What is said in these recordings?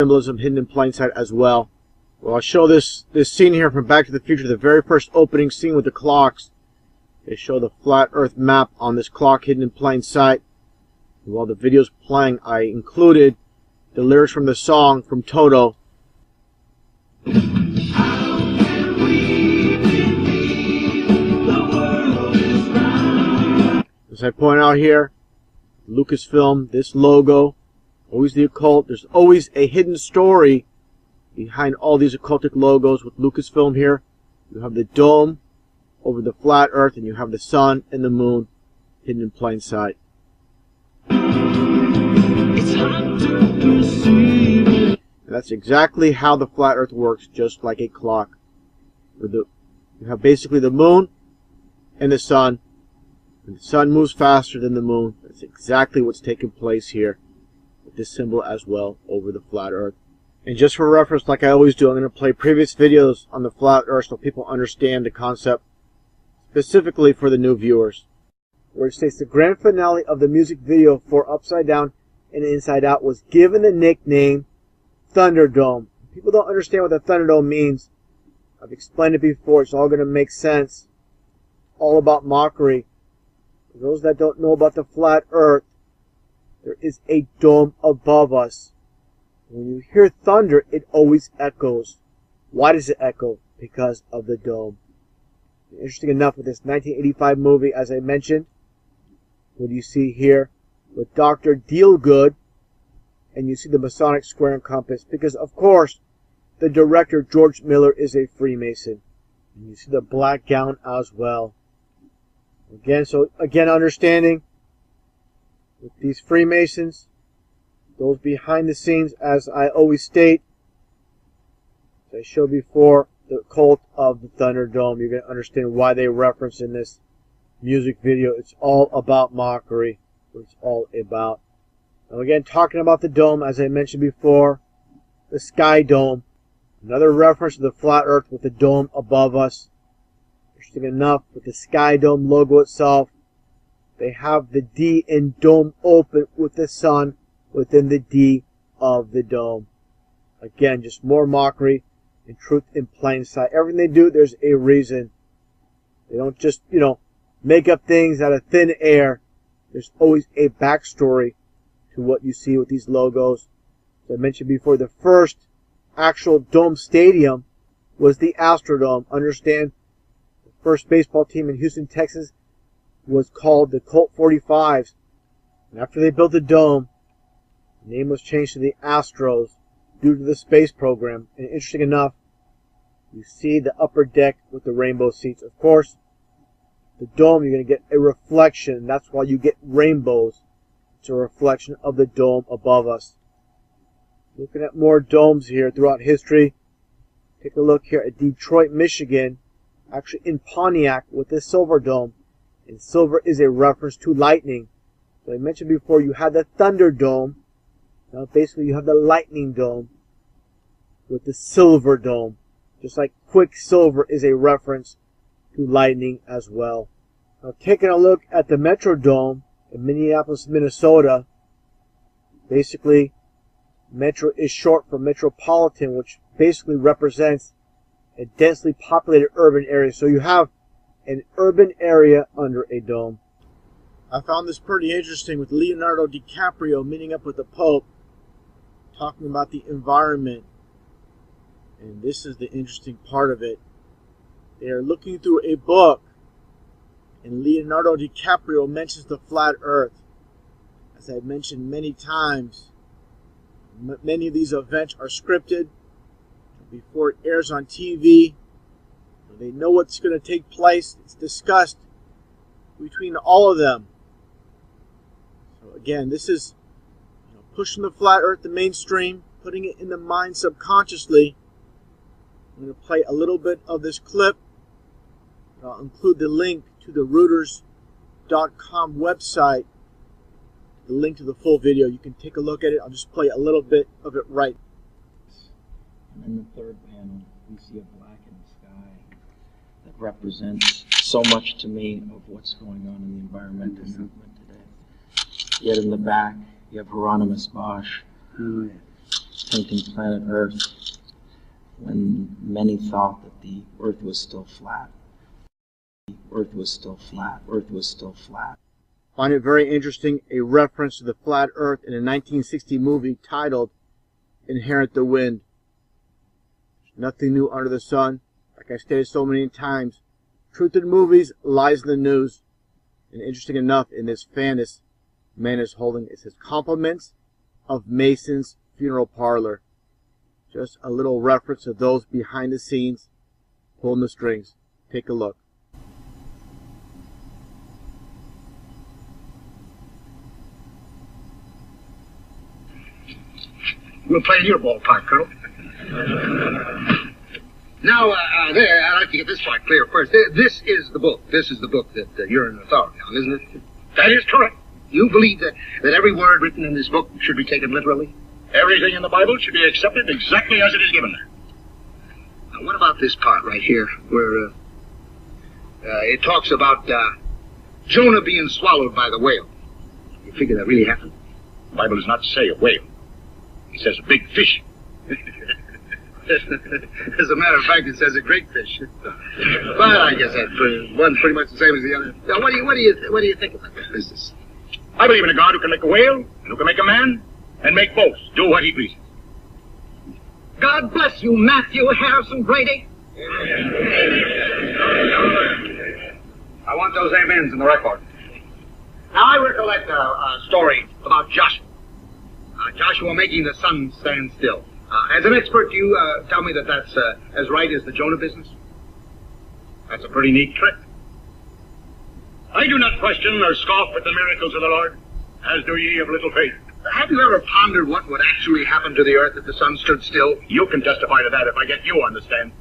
symbolism hidden in plain sight as well. Well, I'll show this scene here from Back to the Future, the very first opening scene with the clocks. They show the flat Earth map on this clock hidden in plain sight. And while the video's playing, I included the lyrics from the song from Toto. As I point out here, Lucasfilm, this logo, always the occult. There's always a hidden story behind all these occultic logos with Lucasfilm here. You have the dome over the flat Earth, and you have the sun and the moon hidden in plain sight. It's hard to perceive. And that's exactly how the flat Earth works, just like a clock. You have basically the moon and the sun. And the sun moves faster than the moon. That's exactly what's taking place here with this symbol as well over the flat Earth. And just for reference, like I always do, I'm going to play previous videos on the flat Earth so people understand the concept, specifically for the new viewers. Where it states the grand finale of the music video for Upside Down and Inside Out was given the nickname Thunderdome. People don't understand what the Thunderdome means. I've explained it before. It's all going to make sense. All about mockery. For those that don't know about the flat Earth, there is a dome above us. When you hear thunder, it always echoes. Why does it echo? Because of the dome. Interesting enough, with this 1985 movie, as I mentioned, what you see here with Dr. Dealgood, and you see the Masonic square and compass, because of course the director George Miller is a Freemason, and you see the black gown as well. Again, understanding with these Freemasons, those behind the scenes, as I always state, as I showed before, the cult of the Thunderdome. You're going to understand why they reference in this music video. It's all about mockery. It's all about. Now again, talking about the dome, as I mentioned before, the Sky Dome. Another reference to the flat Earth with the dome above us. Interesting enough, with the Sky Dome logo itself, they have the D in dome open with the sun within the D of the dome. Again, just more mockery and truth in plain sight. Everything they do, there's a reason. They don't just, make up things out of thin air. There's always a backstory to what you see with these logos. As I mentioned before, the first actual dome stadium was the Astrodome. Understand, the first baseball team in Houston, Texas was called the Colt 45s. And after they built the dome, the name was changed to the Astros due to the space program. And interesting enough, you see the upper deck with the rainbow seats. Of course, the dome, you're going to get a reflection. That's why you get rainbows. It's a reflection of the dome above us. Looking at more domes here throughout history. Take a look here at Detroit, Michigan. Actually in Pontiac with the Silver Dome. And silver is a reference to lightning. So I mentioned before, you had the Thunder Dome. Now basically you have the Lightning Dome with the Silver Dome. Just like Quicksilver is a reference to lightning as well. Now taking a look at the Metrodome in Minneapolis, Minnesota. Basically, Metro is short for metropolitan, which basically represents a densely populated urban area. So you have an urban area under a dome. I found this pretty interesting with Leonardo DiCaprio meeting up with the Pope, talking about the environment. And this is the interesting part of it. They are looking through a book, and Leonardo DiCaprio mentions the flat Earth. As I've mentioned many times, many of these events are scripted before it airs on TV. They know what's going to take place. It's discussed between all of them. So again, this is pushing the flat Earth to mainstream, putting it in the mind subconsciously. I'm going to play a little bit of this clip. I'll include the link to the Reuters.com website, the link to the full video. You can take a look at it. I'll just play a little bit of it right. And in the third panel, we see a black in the sky that represents so much to me of what's going on in the environmental movement today. Yet in the back, you have Hieronymus Bosch, who painting planet Earth when many thought that the Earth was still flat. The Earth was still flat. Earth was still flat. Find it very interesting, a reference to the flat Earth in a 1960 movie titled Inherit the Wind. Nothing new under the sun. Like I stated so many times, truth in movies, lies in the news. And interesting enough, in this fan this man is holding, it says compliments of Mason's funeral parlor. Just a little reference to those behind the scenes pulling the strings. Take a look. We'll play in your ballpark, Colonel. Now, there, I'd like to get this part clear first. This is the book. This is the book that you're an authority on, isn't it? That is correct. You believe that every word written in this book should be taken literally? Everything in the Bible should be accepted exactly as it is given there. Now, what about this part right here, where it talks about Jonah being swallowed by the whale? You figure that really happened? The Bible does not say a whale. It says a big fish. As a matter of fact, it says a great fish. But I guess that one's pretty much the same as the other. Now, what do you think about that business? I believe in a God who can make a whale, and who can make a man, and make both do what he pleases. God bless you, Matthew Harrison Brady. I want those amens in the record. Now, I recollect a story about Joshua. Joshua making the sun stand still. As an expert, you tell me that that's as right as the Jonah business? That's a pretty neat trick. I do not question or scoff at the miracles of the Lord, as do ye of little faith. Have you ever pondered what would actually happen to the earth if the sun stood still? You can testify to that if I get you on the stand.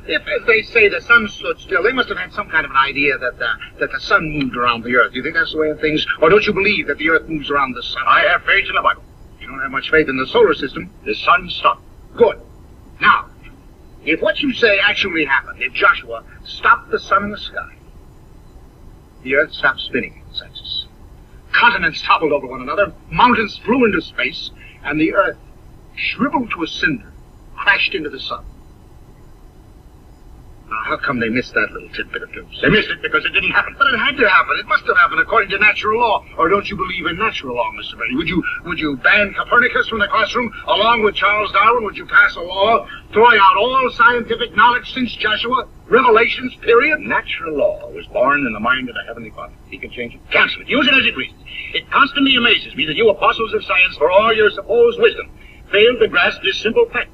If, as they say, the sun stood still, they must have had some kind of an idea that the sun moved around the earth. Do you think that's the way of things? Or don't you believe that the earth moves around the sun? I have faith in the Bible. You don't have much faith in the solar system. The sun stopped. Good. Now, if what you say actually happened, if Joshua stopped the sun in the sky, the earth stopped spinning in its axis. Continents toppled over one another, mountains flew into space, and the earth, shriveled to a cinder, crashed into the sun. Now, how come they missed that little tidbit of news? They missed it because it didn't happen. But it had to happen. It must have happened according to natural law. Or don't you believe in natural law, Mr. Brady? Would you ban Copernicus from the classroom along with Charles Darwin? Would you pass a law throwing out all scientific knowledge since Joshua? Revelations, period? Natural law was born in the mind of the Heavenly Father. He can change it. Cancel it. Use it as it pleases. It constantly amazes me that you apostles of science, for all your supposed wisdom, failed to grasp this simple fact.